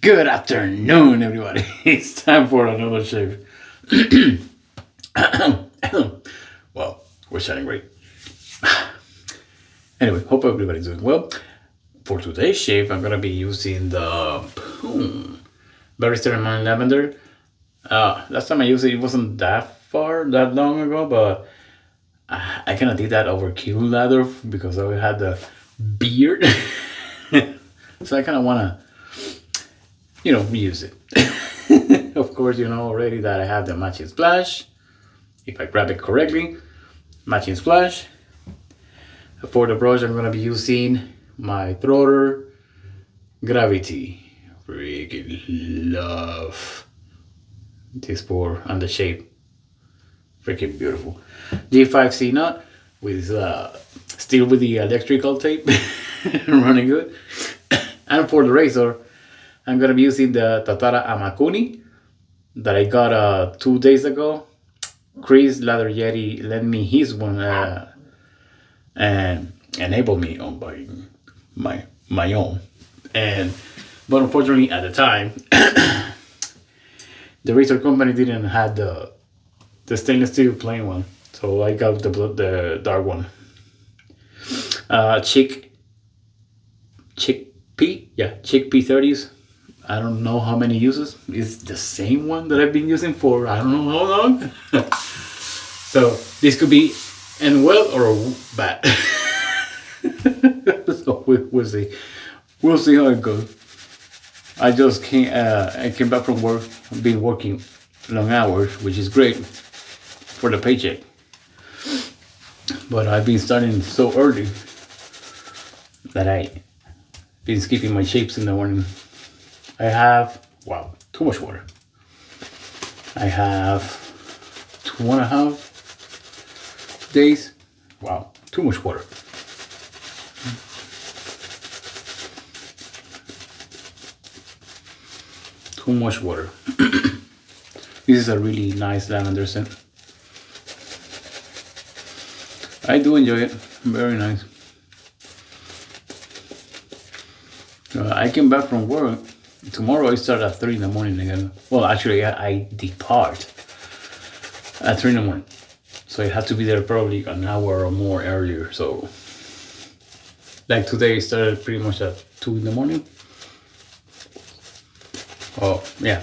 Good afternoon, everybody. It's time for another shave. Well, we're sounding great. Anyway, hope everybody's doing well. For today's shave, I'm gonna be using the Barrister and Mann Lavender. Last time I used it, it wasn't that long ago, but I kind of did that overkill lather because I had the beard. So I kind of want to, use it. Of course, you know already that I have the matching splash. If I grab it correctly, matching splash. For the brush, I'm going to be using my Trotter Gravity. Freaking love this pour and the shape. Freaking beautiful. G5C knot with still with the electrical tape running good. And for the razor, I'm gonna be using the Tatara Amakuni that I got 2 days ago. Chris Lather Yeti lent me his one and enabled me on buying my own. But unfortunately, at the time, the razor company didn't have the stainless steel plain one, so I got the dark one. Schick P30s. I don't know how many uses. It's the same one that I've been using for I don't know how long. So this could be well or bad. So we'll see. We'll see how it goes. I just I came back from work. I've been working long hours, which is great for the paycheck. But I've been starting so early that I've been skipping my shapes in the morning. I have, too much water. I have 2.5 days. Wow, too much water. Too much water. This is a really nice lavender scent. I do enjoy it. Very nice. I came back from work. Tomorrow I start at 3 in the morning again. Well, actually, I depart at 3 in the morning. So I had to be there probably an hour or more earlier. So, like today, I started pretty much at 2 in the morning. Oh, yeah.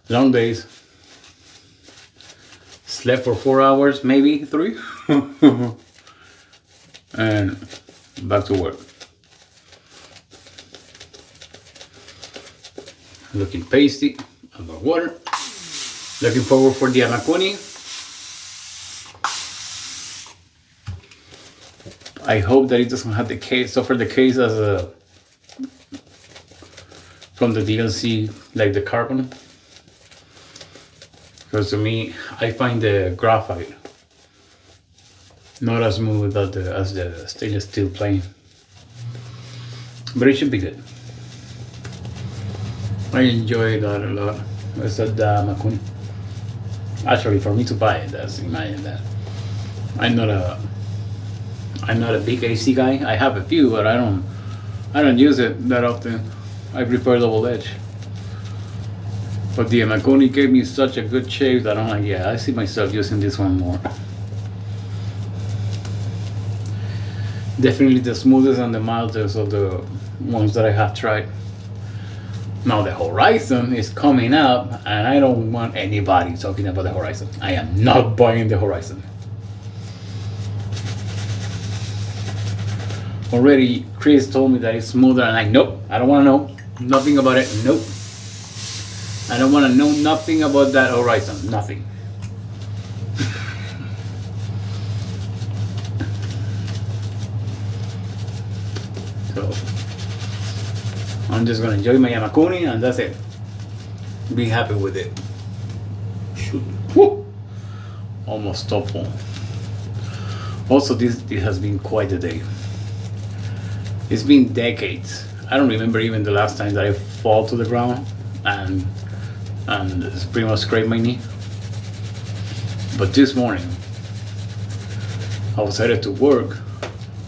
Long days. Slept for 4 hours, maybe 3. And back to work. Looking pasty, a lot of water. Looking forward for the Amakuni. I hope that it doesn't have the case, suffer the case as from the DLC, like the carbon. Because to me, I find the graphite not as smooth as the stainless steel plane. But it should be good. I enjoy that a lot. I said Amakuni. Actually, for me to buy it, that's imagine that. I'm not a big AC guy. I have a few, but I don't use it that often. I prefer double edge. But the Amakuni gave me such a good shave that I'm like, yeah, I see myself using this one more. Definitely the smoothest and the mildest of the ones that I have tried. Now the Horizon is coming up, and I don't want anybody talking about the Horizon. I am not buying the Horizon. Already, Chris told me that it's smoother, and nope, I don't want to know nothing about it. Nope. I don't want to know nothing about that Horizon. Nothing. So I'm just gonna enjoy my Amakuni, and that's it. Be happy with it. Shoot. Woo! Almost top one. Also, this has been quite a day. It's been decades. I don't remember even the last time that I fall to the ground and it's pretty much scraped my knee. But this morning, I was headed to work.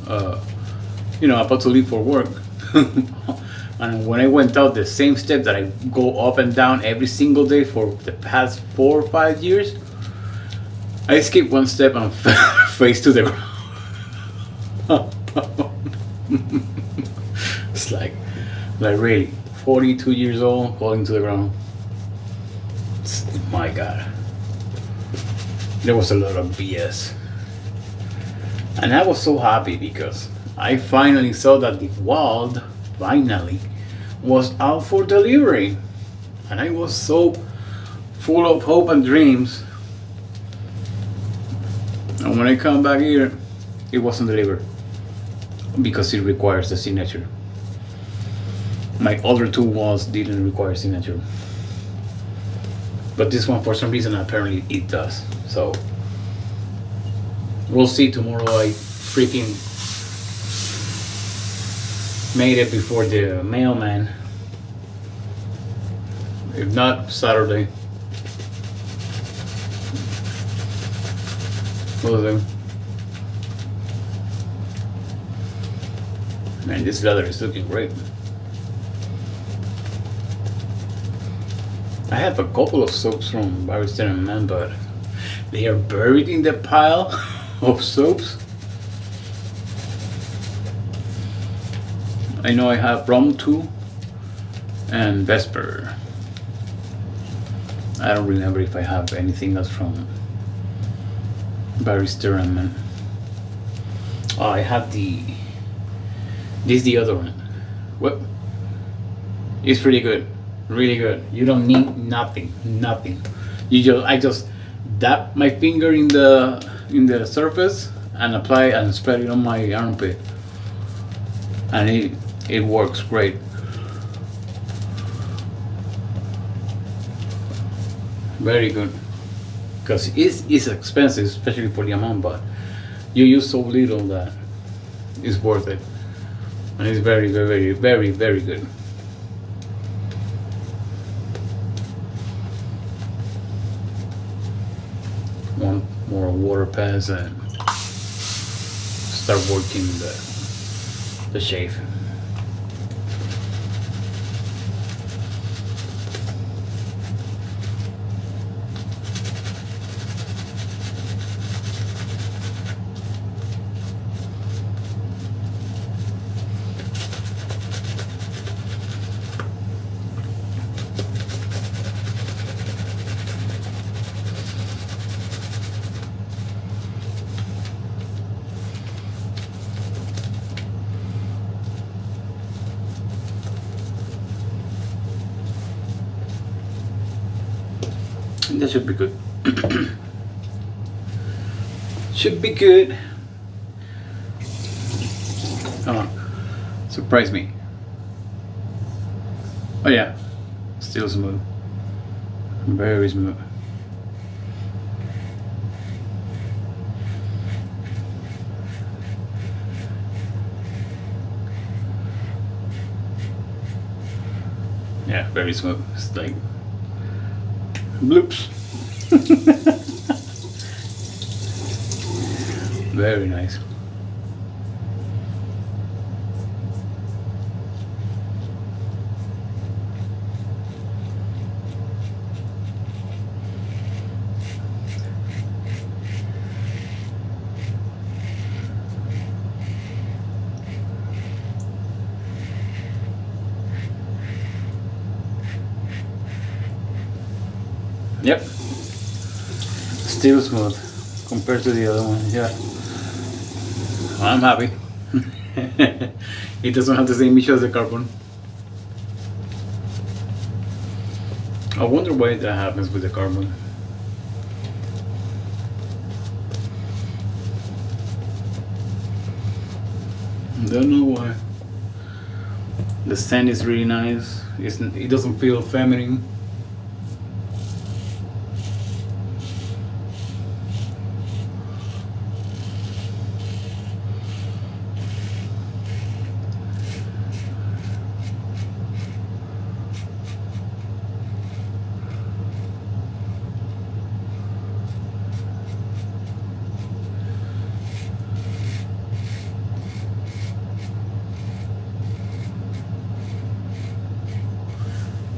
About to leave for work. And And when I went out the same step that I go up and down every single day for the past 4 or 5 years, I skipped one step and face to the ground. It's like really, 42 years old, falling to the ground. My God. There was a lot of BS. And I was so happy because I finally saw that the Wild finally was out for delivery. And I was so full of hope and dreams. And when I come back here, it wasn't delivered because it requires the signature. My other two walls didn't require signature, but this one, for some reason, apparently it does. So we'll see tomorrow. I freaking made it before the mailman. If not, Saturday. We'll do. Man, this leather is looking great. I have a couple of soaps from Barrister and Mann, but they are buried in the pile of soaps. I know I have Rum 2 and Vesper. I don't remember if I have anything else from Barrister and Mann. Oh, I have this is the other one. Well, it's pretty good. Really good. You don't need nothing. I just dab my finger in the surface and apply and spread it on my armpit, and it works great. Very good. Because it's expensive, especially for the amount, but you use so little that it's worth it, and it's very good. One more water pass and start working the shave. That should be good. Should be good. Come on, surprise me. Oh yeah, still smooth, very smooth. Yeah, very smooth. It's like bloops. Very nice. Yep, still smooth compared to the other one. Yeah, I'm happy. It doesn't have the same issue as the carbon. I wonder why that happens with the carbon. Don't know why. The scent is really nice. It doesn't feel feminine.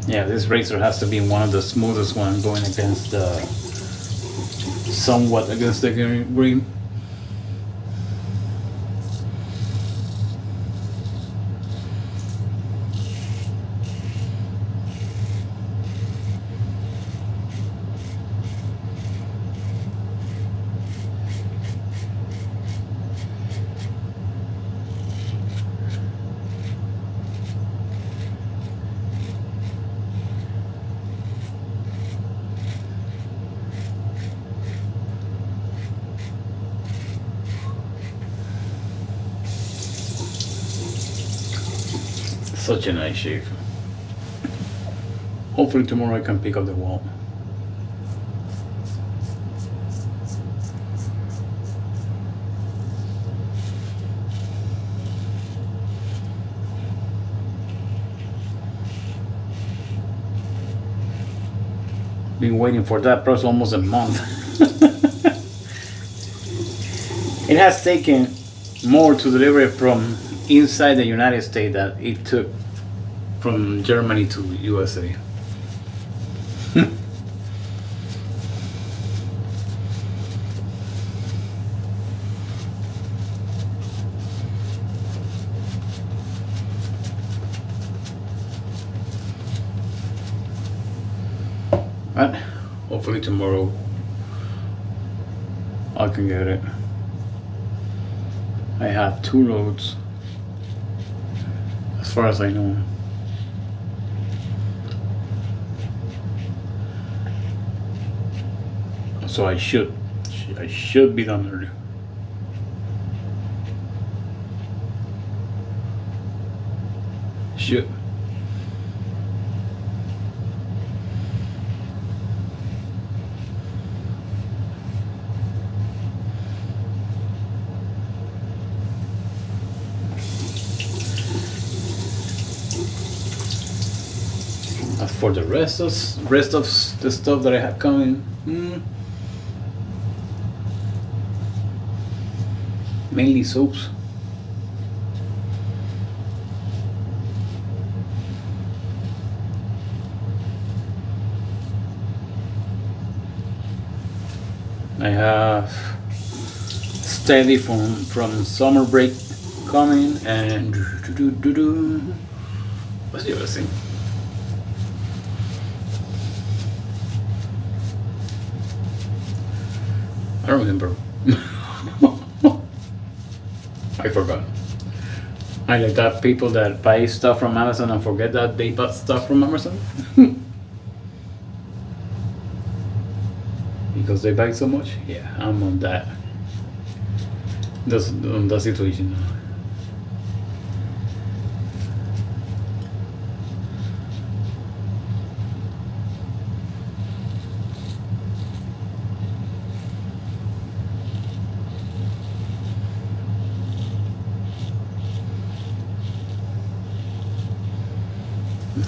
Yeah, this razor has to be one of the smoothest ones going against the somewhat against the green. Such a nice shave. Hopefully tomorrow I can pick up the wall. Been waiting for that process almost a month. It has taken more to deliver from inside the United States that it took from Germany to USA. But hopefully tomorrow I can get it. I have 2 loads as far as I know. So I should be done early. Should. As for the rest of the stuff that I have coming, mainly soaps. I have steady from summer break coming, and what's the other thing? I don't remember. I forgot. I like that people that buy stuff from Amazon and forget that they bought stuff from Amazon. Because they buy so much. Yeah, I'm on that. That's on that situation now.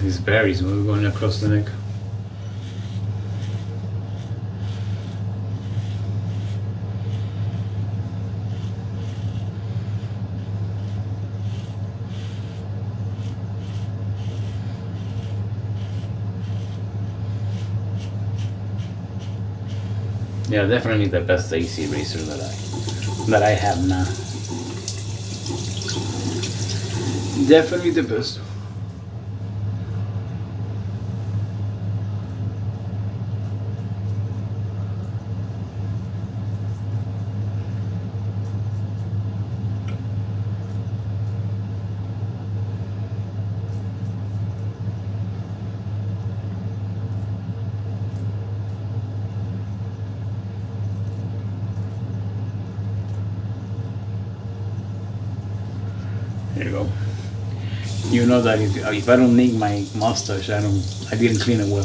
These berries were going across the neck. Yeah, definitely the best AC razor that I have now. Definitely the best. There you go. You know that if I don't need my mustache, I didn't clean it well.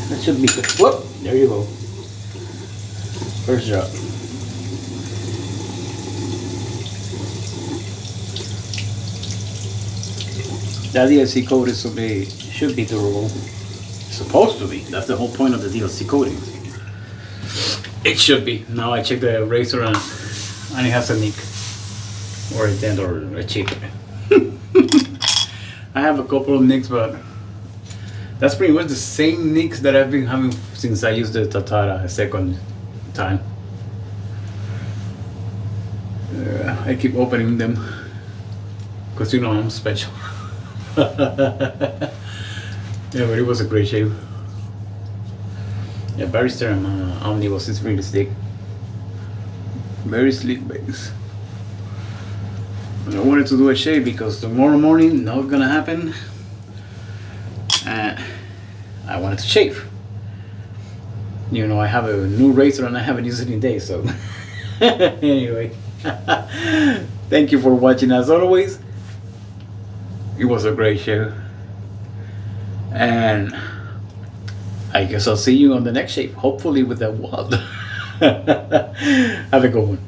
That should be good. Whoop! There you go. First job. That DLC coat should be durable. It's supposed to be. That's the whole point of the DLC coating. It should be. Now I checked the razor and it has a nick. or a dent or a chip. I have a couple of nicks, but that's pretty much the same nicks that I've been having since I used the Tatara a second time. I keep opening them because you know I'm special. Yeah, but it was a great shave. Yeah, Barrister and Omnibus is really slick. Very slick base. But I wanted to do a shave because tomorrow morning not gonna happen. I wanted to shave. You know, I have a new razor and I haven't used it in days, so anyway. Thank you for watching as always. It was a great show. And I guess I'll see you on the next shave, hopefully with a wad. Have a good one.